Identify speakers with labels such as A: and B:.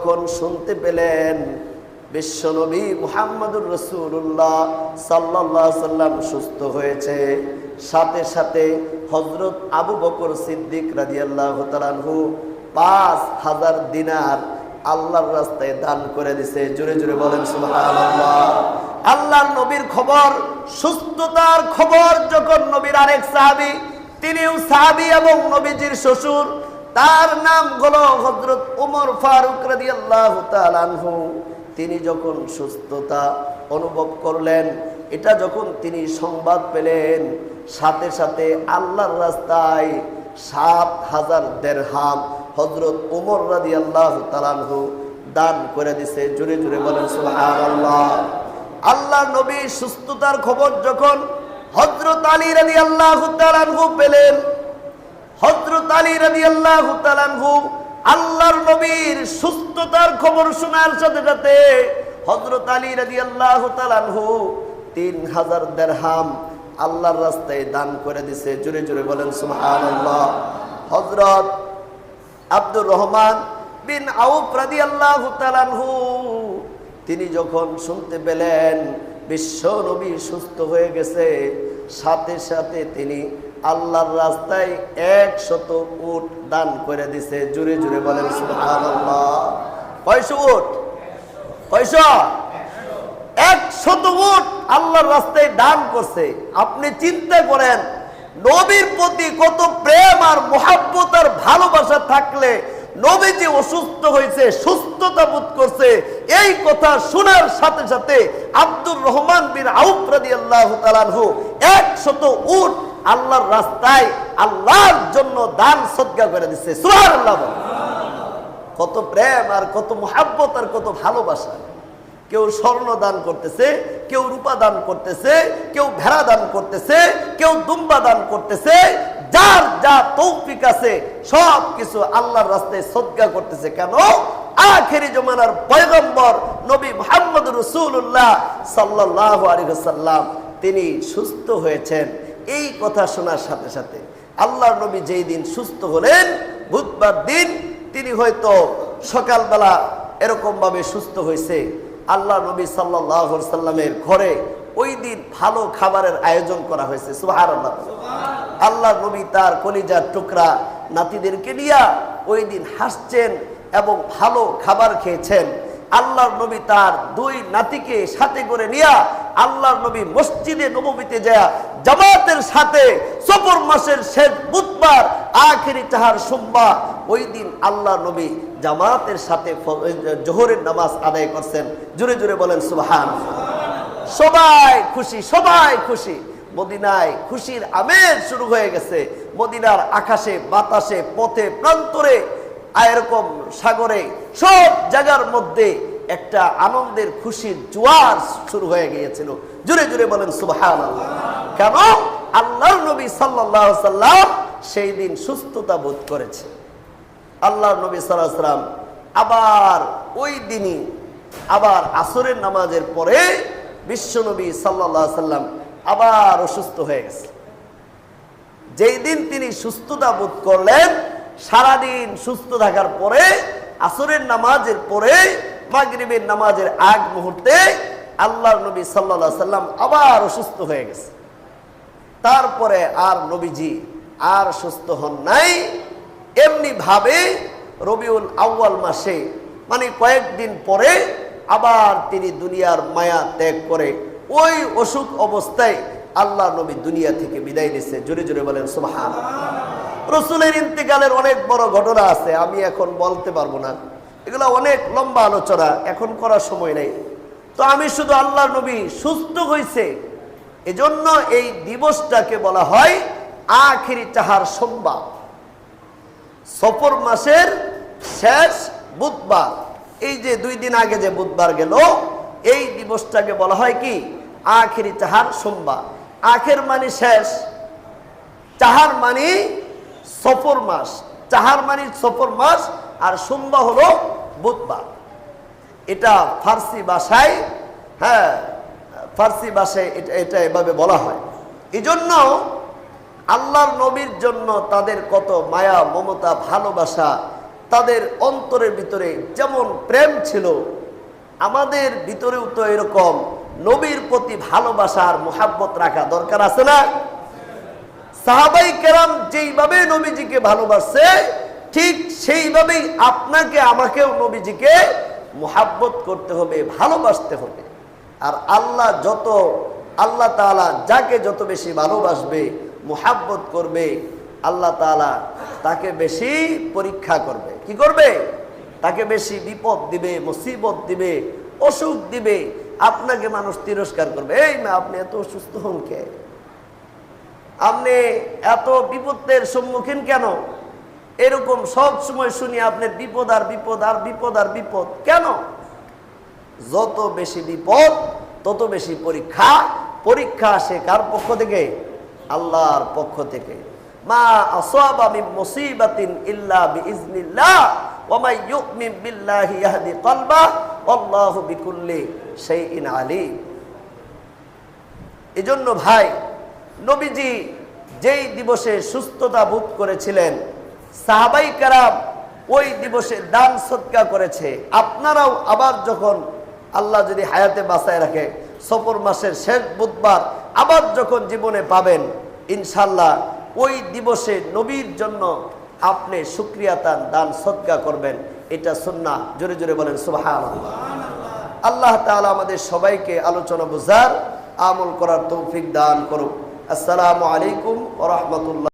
A: যখন শুনতে পেলেন বিশ্বনবী মুহাম্মদুর রাসূলুল্লাহ সাল্লাল্লাহু আলাইহি সাল্লাম সুস্থ হয়েছে, সাথে সাথে হযরত আবু বকর সিদ্দিক রাদিয়াল্লাহু তাআলা আনহু 5000 দিনার আল্লাহর রাস্তায় দান করে দিয়েছে। জোরে জোরে বলেন সুবহানাল্লাহ। আল্লাহর নবীর খবর, সুস্থতার খবর যখন নবীর আরেক সাহাবী, তিনিও সাহাবী এবং নবীজির শ্বশুর, তার নাম হলো হযরত ওমর ফারুক রাদিয়াল্লাহু তাআলা আনহু, তিনি যখন সুস্থতা অনুভব করলেন, এটা যখন তিনি সংবাদ পেলেন, সাথে সাথে আল্লাহর রাস্তায় 7000 দিরহাম হযরত ওমর রাদিয়াল্লাহু তাআলা আনহু দান করে দিয়েছে। জোরে জোরে বলেন সুবহানাল্লাহ। আল্লাহর নবী সুস্থতার খবর যখন হযরত আলী রাদিয়াল্লাহু তাআলা আনহু পেলেন, হযরত আলী রাদিয়াল্লাহু তাআলা আনহু আল্লাহর নবীর সুস্থতার খবর শোনার সাথে সাথে হযরত আলী রাদিয়াল্লাহু তাআলা আনহু 3000 দিরহাম আল্লাহর রাস্তায় দান করে দিয়েছে। জোরে জোরে বলেন সুবহানাল্লাহ। হযরত আব্দুর রহমান বিন আউফ রাদিয়াল্লাহু তাআলা আনহু তিনি যখন শুনতে পেলেন বিশ্ব নবী সুস্থ হয়ে গেছে, সাথে সাথে তিনি আল্লাহর রাস্তায় 100 উট দান করে দিছে। জোরে জোরে বলেন সুবহানাল্লাহ। কয়শো উট? কয়শো? 100 উট আল্লাহর রাস্তায় দান করছে। আপনি চিন্তা করেন নবীর প্রতি কত প্রেম আর মুহাব্বত আর ভালোবাসা থাকলে নবীজি অসুস্থ হয়েছে, সুস্থতা বোধ করছে, এই কথা শোনার সাথে সাথে আব্দুর রহমান বিন আউফ রাদিয়াল্লাহু তাআলা আনহু 100 উট আল্লাহর রাস্তায় আল্লাহর জন্য দান সদকা করে দিচ্ছে। সুবহানাল্লাহ। কত প্রেম আর কত মুহাব্বত আর কত ভালোবাসা। কেউ স্বর্ণ দান করতেছে, কেউ রূপা দান করতেছে, কেউ ভেড়া দান করতেছে, কেউ দুম্বা দান করতেছে, যার যা তৌফিক আছে সব কিছু আল্লাহর রাস্তায় সদকা করতেছে। কেন? আখেরি জমানার পয়গম্বর নবী মুহাম্মদুর রাসূলুল্লাহ সাল্লাল্লাহু আলাইহি ওয়াসাল্লাম তিনি সুস্থ হয়েছেন। এই কথা শোনার সাথে সাথে আল্লাহর নবী যেই দিন সুস্থ হলেন, বুধবার দিন, তিনি হয়তো সকালবেলা এরকম ভাবে সুস্থ হয়েছে, আল্লাহ নবী সাল্লাল্লাহু আলাইহি সাল্লামের ঘরে ওই দিন ভালো খাবারের আয়োজন করা হয়েছে। সুবহানাল্লাহ। আল্লাহ নবী তার কলিজার টুকরা নাতিদেরকে নিয়ে ওই দিন হাসছেন এবং ভালো খাবার খেয়েছেন। আল্লাহর নবী তার 2 নাতিকে সাথে করে নিয়ে আল্লাহর নবী মসজিদে নববীতে যায় জামাতের সাথে সফর মাসের শেষ বুধবার আখেরি তাহার সোমবার ওই দিন আল্লাহর নবী জামাতের সাথে জোহরের নামাজ আদায় করছেন। জোরে জোরে বলেন সুবহানাল্লাহ। সবাই খুশি, সবাই খুশি। মদিনায় খুশির আমেজ শুরু হয়ে গেছে। মদিনার আকাশে, বাতাসে, পথে, প্রান্তরে, এরকম সাগরে, সব জায়গার মধ্যে একটা আনন্দের খুশির জোয়ার শুরু হয়ে গিয়েছিল। জোরে জোরে বলেন সুবহানাল্লাহ। কেন? আল্লাহর নবী সাল্লাল্লাহু আলাইহি সাল্লাম সেই দিন সুস্থতা বোধ করেছে। আল্লাহর নবী সাল্লাল্লাহু আলাইহি সাল্লাম আবার ওই দিনই আবার আসরের নামাজের পরে বিশ্বনবী সাল্লাল্লাহু আলাইহি সাল্লাম আবার অসুস্থ হয়ে গেছে। যেই দিন তিনি সুস্থতা বোধ করলেন, সারাদিন সুস্থ থাকার পরে আসরের নামাজের পরে মাগরিবের নামাজের আগ মুহূর্তে আল্লাহর নবী সাল্লাল্লাহু আলাইহি সাল্লাম আবার অসুস্থ হয়ে গেছে। তারপরে আর নবীজি আর সুস্থ হন নাই। এমনি ভাবে রবিউল আউয়াল মাসে, মানে কয়েকদিন পরে আবার তিনি দুনিয়ার মায়া ত্যাগ করে ওই অসুখ অবস্থায় আল্লাহ নবী দুনিয়া থেকে বিদায় নিয়েছে। জোরে জোরে বলেন সুবহানাল্লাহ। রাসূলের ইন্তেকালের অনেক বড় ঘটনা আছে, আমি এখন বলতে পারবো না, এগুলো অনেক লম্বা আলোচনা, এখন করার সময় নেই। তো আমি শুধু আল্লাহর নবী সুস্থ হয়েছে এজন্য এই দিবসটাকে বলা হয় আখেরি তাহার সোমবার, সফর মাসের শেষ বুধবার। এই যে 2 দিন আগে যে বুধবার গেল, এই দিবসটাকে বলা হয় কি আখেরি তাহার সোমবার। আখের মানে শেষ, তাহার মানে সফর মাস, তাহার মানে সফর মাস, আর সোমবার হলো বুধবার। এটা ফার্সি ভাষায়, হ্যাঁ ফার্সি ভাষায় এটা এভাবে বলা হয়। এই জন্য আল্লাহর নবীর জন্য তাদের কত মায়া, মমতা, ভালোবাসা, তাদের অন্তরের ভিতরে যেমন প্রেম ছিল, আমাদের ভিতরেও তো এরকম নবীর প্রতি ভালোবাসার মোহাব্বত রাখা দরকার আছে না? সাহাবাই কেরাম যেইভাবে নবীজিকে ভালোবাসছে, ঠিক সেইভাবেই আপনাকে আমাকেও নবীজিকে মোহাব্বত করতে হবে, ভালোবাসতে হবে। আর আল্লাহ তাআলা যাকে যত বেশি ভালোবাসবে, মোহাব্বত করবে, আল্লাহ তাআলা তাকে বেশি পরীক্ষা করবে। কি করবে? তাকে বেশি বিপদ দিবে, মুসিবত দিবে, অসুখ দিবে। আপনাকে মানুষ তিরস্কার করবে, এই মা আপনি এত অসুস্থ হন কে? আপনি এত বিপদের সম্মুখীন কেন? এরকম সব সময় শুনি আপনার বিপদ আর বিপদ আর বিপদ আর বিপদ কেন? যত বেশি বিপদ তত বেশি পরীক্ষা। পরীক্ষা আসে কার পক্ষ থেকে? আল্লাহর পক্ষ থেকে। মা আসাবা মিন মুসিবাতিন ইল্লা বিইজনিল্লাহ ওয়া মান ইউমিন বিল্লাহি ইয়াহদি কলবাহু আল্লাহু বিকুল্লি শাইইন আলিম। এজন্য ভাই, নবীজি যেই দিবসে সুস্থতা বোধ করেছিলেন, সাহাবাই কেরাম ওই দিবসে দান সদকা করেছে। আপনারাও আবার যখন আল্লাহ যদি হায়াতে বাঁচায় রাখে, সফর মাসের শেষ বুধবার আবার যখন জীবনে পাবেন, ইনশাল্লাহ ওই দিবসে নবীর জন্য আপনি শুকরিয়া দান সদকা করবেন। এটা সুন্নাহ। জোরে জোরে বলেন সুবহানাল্লাহ। আল্লাহ তাআলা আমাদের সবাইকে আলোচনা বুঝার, আমল করার তৌফিক দান করুন। আসসালামু আলাইকুম ওয়া রাহমাতুল্লাহ।